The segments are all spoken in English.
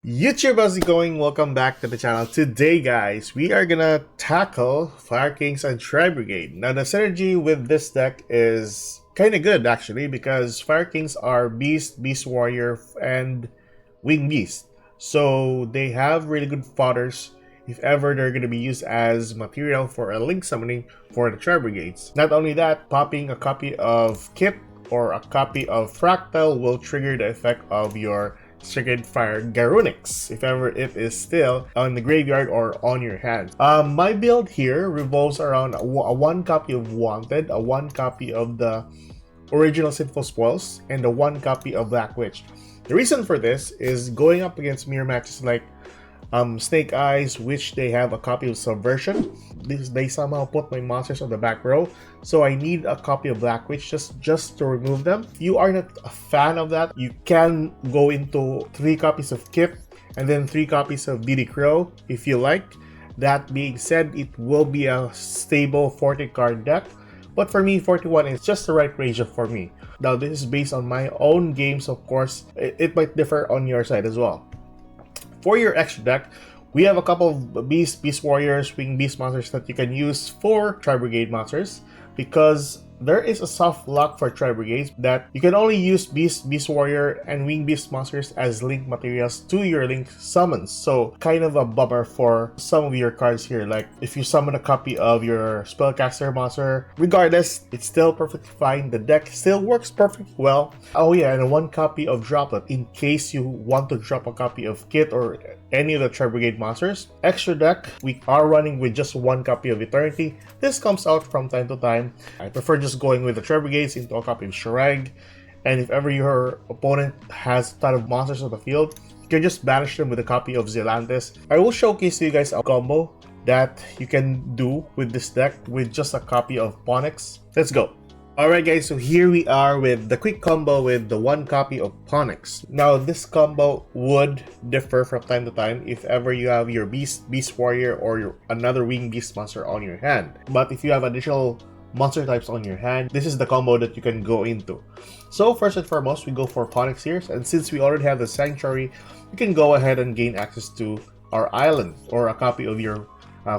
YouTube, how's it going? Welcome back to the channel. Today, guys, we are gonna tackle Fire Kings and Tri-Brigade. Now, the synergy with this deck is kind of good, actually, because Fire Kings are Beast, Beast Warrior, and Wing Beast. So, they have really good fodders if ever they're gonna be used as material for a link summoning for the Tri-Brigades. Not only that, popping a copy of Kit or a copy of Fractal will trigger the effect of your Sacred Fire Garunix, if ever it is still on the graveyard or on your hand. My build here revolves around a one copy of Wanted, a one copy of the original Sinful Spoils, and a one copy of Black Witch. The reason for this is going up against mirror matches like Snake Eyes, which they have a copy of Subversion. They somehow put my monsters on the back row, so I need a copy of Black Witch just to remove them. If you are not a fan of that, you can go into 3 copies of Kip and then 3 copies of DD Crow if you like. That being said, it will be a stable 40 card deck, but for me 41 is just the right ratio for me. Now this is based on my own games, of course. It might differ on your side as well. For your extra deck, we have a couple of Beast Warriors, Wing Beast monsters that you can use for Tri-Brigade monsters, because there is a soft lock for Tri-Brigades that you can only use Beast Warrior, and Wing Beast monsters as link materials to your link summons. So kind of a bummer for some of your cards here. Like if you summon a copy of your Spellcaster monster, regardless, it's still perfectly fine. The deck still works perfectly well. Oh yeah, and one copy of Droplet in case you want to drop a copy of Kit or any of the Tri-Brigade monsters. Extra deck, we are running with just one copy of Eternity. This comes out from time to time. I prefer just going with the Tri-Brigades into a copy of Shrag, and if ever your opponent has a ton of monsters on the field, you can just banish them with a copy of Zelantis. I will showcase to you guys a combo that you can do with this deck with just a copy of Ponix. Let's go. Alright guys, so here we are with the quick combo with the one copy of Ponix. Now this combo would differ from time to time if ever you have your Beast Warrior or another Wing Beast monster on your hand. But if you have additional monster types on your hand, this is the combo that you can go into. So first and foremost, we go for Ponix here, and since we already have the Sanctuary, you can go ahead and gain access to our island or a copy of your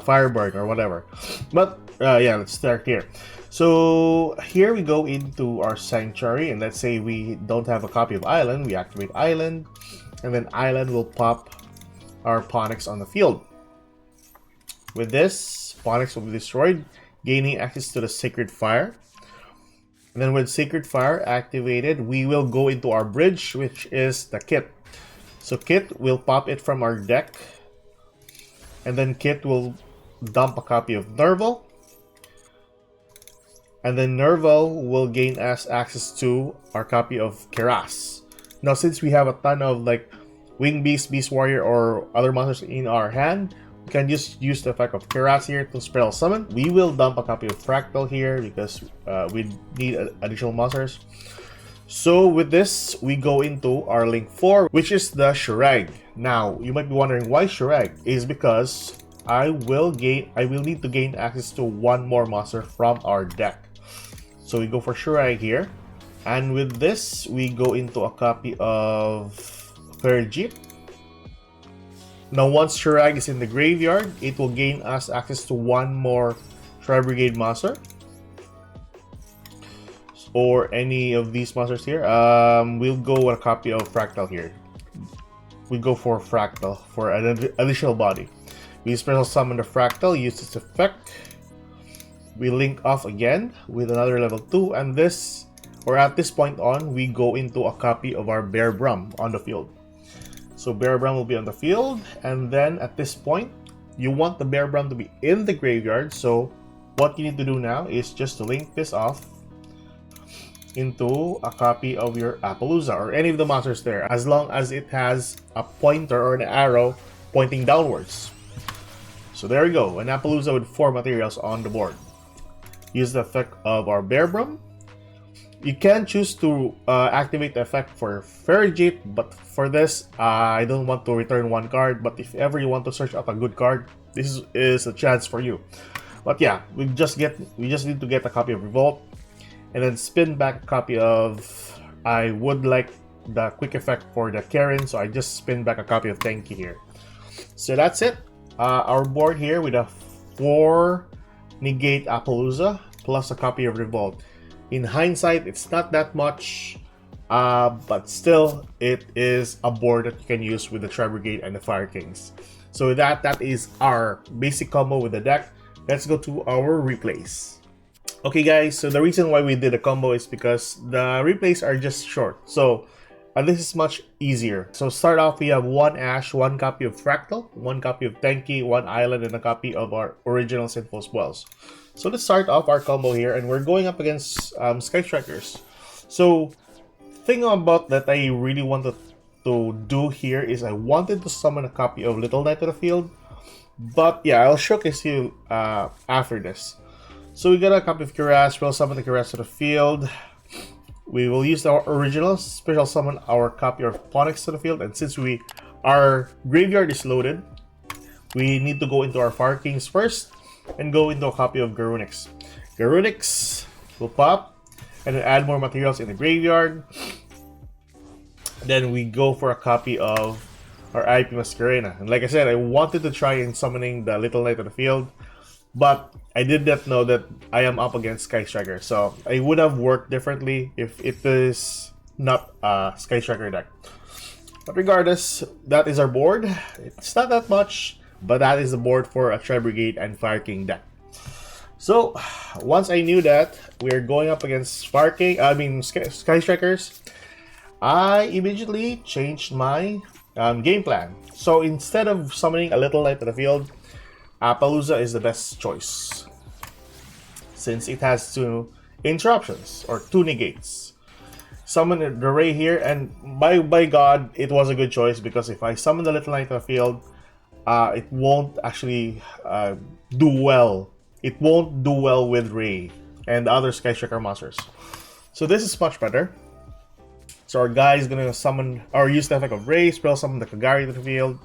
Firebird or whatever. But yeah, let's start here. So here we go into our Sanctuary, and let's say we don't have a copy of Island. We activate Island, and then Island will pop our Ponix on the field. With this, Ponix will be destroyed, gaining access to the Sacred Fire. And then with Sacred Fire activated, we will go into our bridge, which is the Kit. So Kit will pop it from our deck, and then Kit will dump a copy of Nerval. And then Nerval will gain us access to our copy of Keras. Now since we have a ton of like Wing Beast Warrior or other monsters in our hand, we can just use the effect of Keras here to spell summon. We will dump a copy of Fractal here because we need additional monsters. So with this, we go into our link 4, which is the Shrag. Now you might be wondering why Shrag. Is because I will need to gain access to one more monster from our deck. So we go for Shrag here, and with this we go into a copy of Ferjit. Now once Shrag is in the graveyard, it will gain us access to one more Tri-Brigade monster or any of these monsters here. We'll go with a copy of Fractal here. We go for Fractal for an additional body. We special summon the Fractal, use its effect. We link off again with another level 2, and this, or at this point on, we go into a copy of our Bear Brum on the field. So Bear Brum will be on the field, and then at this point, you want the Bear Brum to be in the graveyard. So what you need to do now is just to link this off into a copy of your Appaloosa or any of the monsters there, as long as it has a pointer or an arrow pointing downwards. So there we go, an Appaloosa with 4 materials on the board. Use the effect of our Bear Brum. You can choose to activate the effect for Ferjit, but for this, I don't want to return 1 card. But if ever you want to search out a good card, this is a chance for you. But yeah, we just need to get a copy of Revolt, and then spin back a copy of. I would like the quick effect for the Karen, so I just spin back a copy of Tenki here. So that's it. Our board here with a 4 negate Appaloosa plus a copy of Revolt. In hindsight, it's not that much, but still, it is a board that you can use with the Tri-Brigade and the Fire Kings. So that is our basic combo with the deck. Let's go to our replays. Okay guys, so the reason why we did a combo is because the replays are just short. So this is much easier. So start off, we have 1 Ash, 1 copy of Fractal, 1 copy of Tenki, 1 Island, and a copy of our original Sinful Spells. So let's start off our combo here, and we're going up against Sky Strikers. So thing about that I really wanted to do here is I wanted to summon a copy of Little Knight to the field. But yeah, I'll showcase you after this. So we got a copy of Cuirass, we'll summon the Cuirass to the field. We will use our original, special summon our copy of Ponyx to the field, and since our graveyard is loaded, we need to go into our Fire Kings first and go into a copy of Garunix. Garunix will pop and then add more materials in the graveyard. Then we go for a copy of our IP Masquerena. And like I said, I wanted to try in summoning the Little Knight to the field, but I did not know that I am up against Sky Striker. So I would have worked differently if it is not a Sky Striker deck. But regardless, that is our board. It's not that much, but that is the board for a Tri-Brigade and Fire King deck. So once I knew that we're going up against Sky Strikers, I immediately changed my game plan. So instead of summoning a Little Knight to the field, Appaloosa is the best choice, since it has 2 interruptions or 2 negates. Summon the Ray here, and by God, it was a good choice, because if I summon the Little Knight to the field, it won't actually do well. It won't do well with Ray and the other Sky Striker monsters. So this is much better. So our guy is gonna summon or use the effect of Ray, spell summon the Kagari to the field.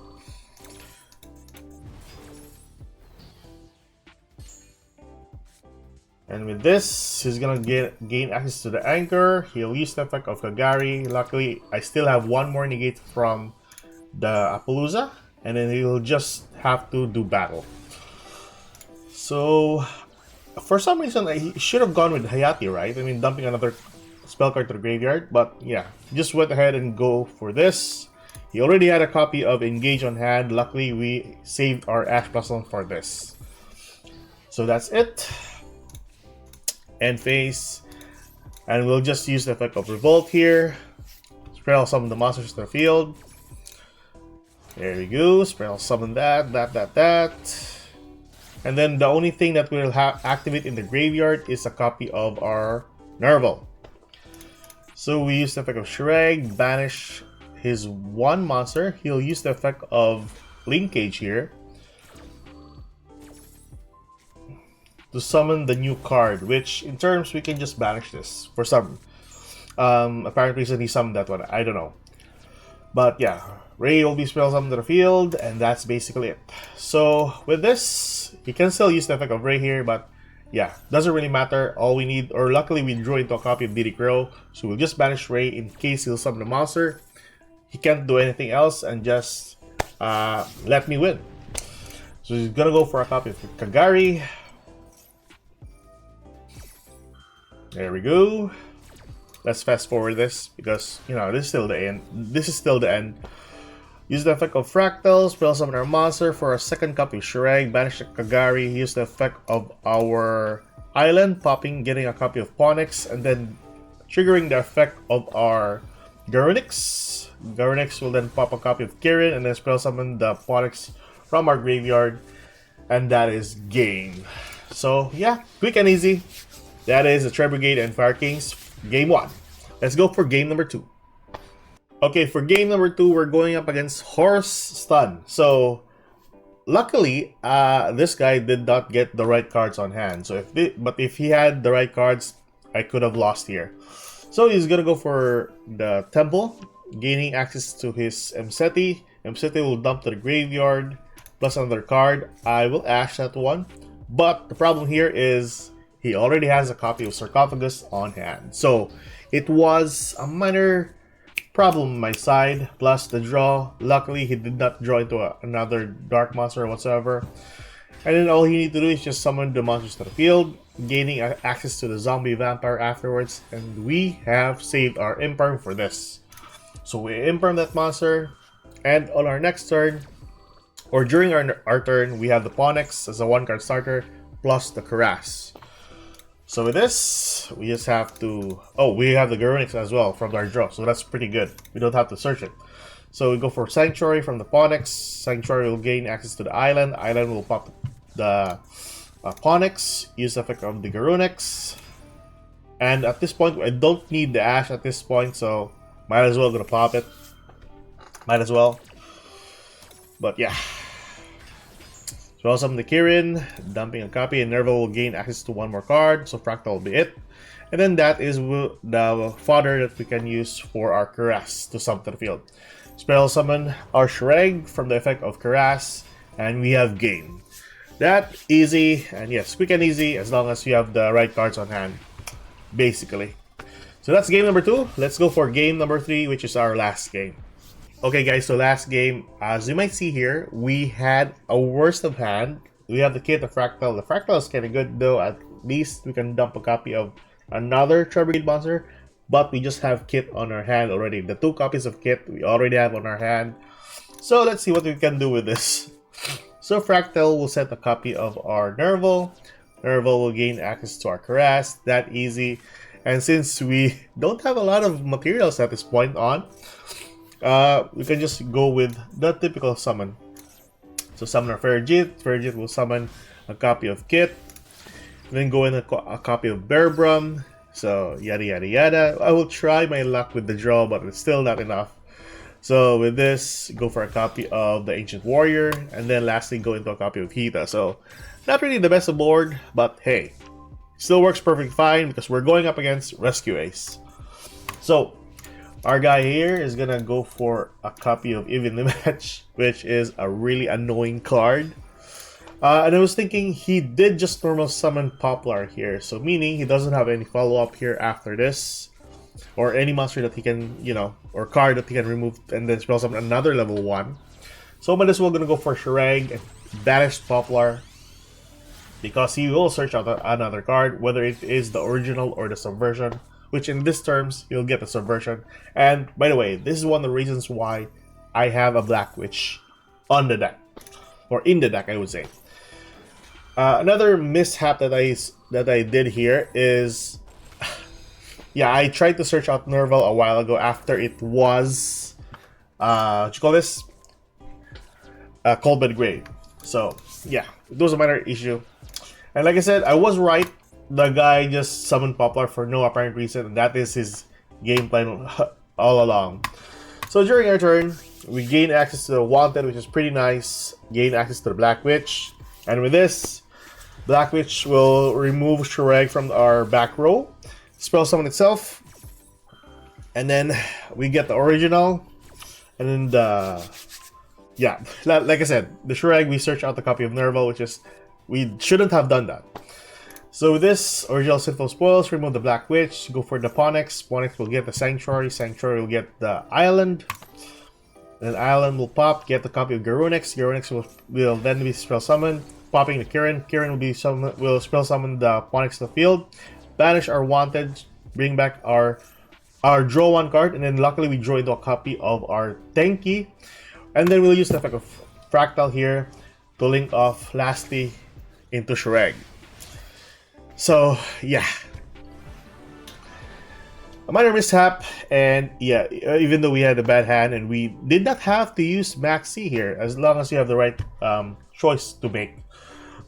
And with this, he's gonna gain access to the Anchor. He'll use the effect of Kagari. Luckily, I still have 1 more negate from the Appaloosa, and then he'll just have to do battle. So for some reason, he should have gone with Hayati, right? I mean, dumping another spell card to the graveyard, but yeah, just went ahead and go for this. He already had a copy of Engage on hand. Luckily, we saved our Ash Blossom for this. So that's it. End phase, and we'll just use the effect of Revolt here. Spell summon the monsters to the field. There we go. Spell summon that. And then the only thing that we'll activate in the graveyard is a copy of our Nerval. So we use the effect of Shreg, banish his 1 monster. He'll use the effect of Linkage here to summon the new card, which in terms we can just banish this for some apparent reason. He summoned that one, I don't know. But yeah, Ray will be spell summoned to the field, and that's basically it. So with this, he can still use the effect of Ray here, but yeah, doesn't really matter. All we need, or luckily we drew into a copy of Diddy Crow, so we'll just banish Ray in case he'll summon the monster. He can't do anything else, and just let me win. So he's gonna go for a copy of Kagari. There we go. Let's fast forward this, because you know this is still the end. Use the effect of Fractal, spell summon our monster for a 2nd copy of Shreg, banish the Kagari, use the effect of our Island, popping, getting a copy of Ponyx, and then triggering the effect of our Garunix. Garunix will then pop a copy of Kirin, and then spell summon the Ponyx from our graveyard, and that is game. So yeah, quick and easy. That is the Tri-Brigade and Fire Kings game 1. Let's go for game number 2. Okay, for game number 2, we're going up against Horus Stun. So luckily, this guy did not get the right cards on hand. So if he had the right cards, I could have lost here. So he's gonna go for the Temple, gaining access to his Mseti. Mseti will dump to the graveyard, plus another card. I will Ash that one. But the problem here is he already has a copy of Sarcophagus on hand. So it was a minor problem on my side, plus the draw. Luckily, he did not draw into another dark monster whatsoever. And then all you need to do is just summon the monsters to the field, gaining access to the zombie vampire afterwards, and we have saved our imperm for this. So we imperm that monster, and on our next turn, or during our turn, we have the Ponyx as a 1-card starter, plus the Cuirass. So with this, we just have to... Oh, we have the Garunix as well from our draw, so that's pretty good. We don't have to search it. So we go for Sanctuary from the Ponyx. Sanctuary will gain access to the island. Island will pop the Ponyx, use the effect of the Garunix. And at this point, I don't need the Ash at this point, so might as well gonna pop it. Might as well. But yeah. So also the Kirin, dumping a copy, and Nerval will gain access to 1 more card, so Fractal will be it. And then that is the fodder that we can use for our Cuirass to summon to the field. Spell summon our Shreg from the effect of Cuirass, and we have game. That easy, and yes, quick and easy as long as you have the right cards on hand, basically. So that's game number 2. Let's go for game number 3, which is our last game. Okay guys, so last game, as you might see here, we had a worst of hand. We have the kit, the Fractal. The Fractal is kind of good though, at least we can dump a copy of another Tri-Brigade monster, but we just have kit on our hand already. The 2 copies of kit we already have on our hand. So let's see what we can do with this. So Fractal will set a copy of our Nerval. Nerval will gain access to our Cuirass, that easy. And since we don't have a lot of materials at this point on, we can just go with the typical summon. So summon our Ferjit. Ferjit will summon a copy of Kit. Then go in a copy of Bearbrum. So yada yada yada. I will try my luck with the draw, but it's still not enough. So with this, go for a copy of the Ancient Warrior. And then lastly, go into a copy of Hita. So not really the best of board, but hey, still works perfectly fine because we're going up against Rescue Ace. So our guy here is gonna go for a copy of Even the Match, which is a really annoying card. And I was thinking he did just normal summon Poplar here, so meaning he doesn't have any follow-up here after this, or any monster that he can, you know, or card that he can remove and then spell summon another level 1. So might as well gonna go for Shreg and banish Poplar, because he will search out another card, whether it is the original or the subversion, which in this terms, you'll get the subversion. And by the way, this is one of the reasons why I have a Black Witch on the deck, or in the deck, I would say. Another mishap that I did here is, yeah, I tried to search out Nerval a while ago after it was, what you call this? Cold Bed Grave. So yeah, it was a minor issue. And like I said, I was right. The guy just summoned Poplar for no apparent reason, and that is his game plan all along. So during our turn, we gain access to the Wanted, which is pretty nice. Gain access to the Black Witch. And with this, Black Witch will remove Shreg from our back row. Spell summon itself. And then we get the original. And then the... Yeah, like I said, the Shreg, we search out the copy of Nerval, which is... We shouldn't have done that. So with this, original Sinful Spoils, remove the Black Witch, go for the Ponyx. Ponyx will get the Sanctuary, Sanctuary will get the Island. Then Island will pop, get the copy of Garunix. Garunix will then be spell summoned, popping the Kirin. Kirin will spell summon the Ponyx to the field. Banish our Wanted, bring back our draw 1 card, and then luckily we draw into a copy of our Tenki. And then we'll use the effect of Fractal here to link off lastly into Shreg. So yeah, a minor mishap, and yeah, even though we had a bad hand and we did not have to use Max C here, as long as you have the right choice to make.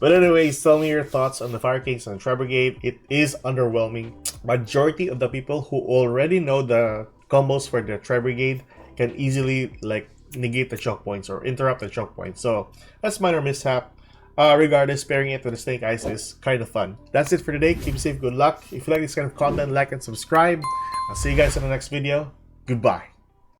But anyways, tell me your thoughts on the Fire Kings and Tri-Brigade. It is underwhelming. Majority of the people who already know the combos for the Tri-Brigade can easily like negate the choke points or interrupt the choke points. So that's minor mishap. Regardless, pairing it with the Snake Eyes is kind of fun. That's it for today. Keep safe, good luck. If you like this kind of content, like and subscribe. I'll see you guys in the next video. Goodbye.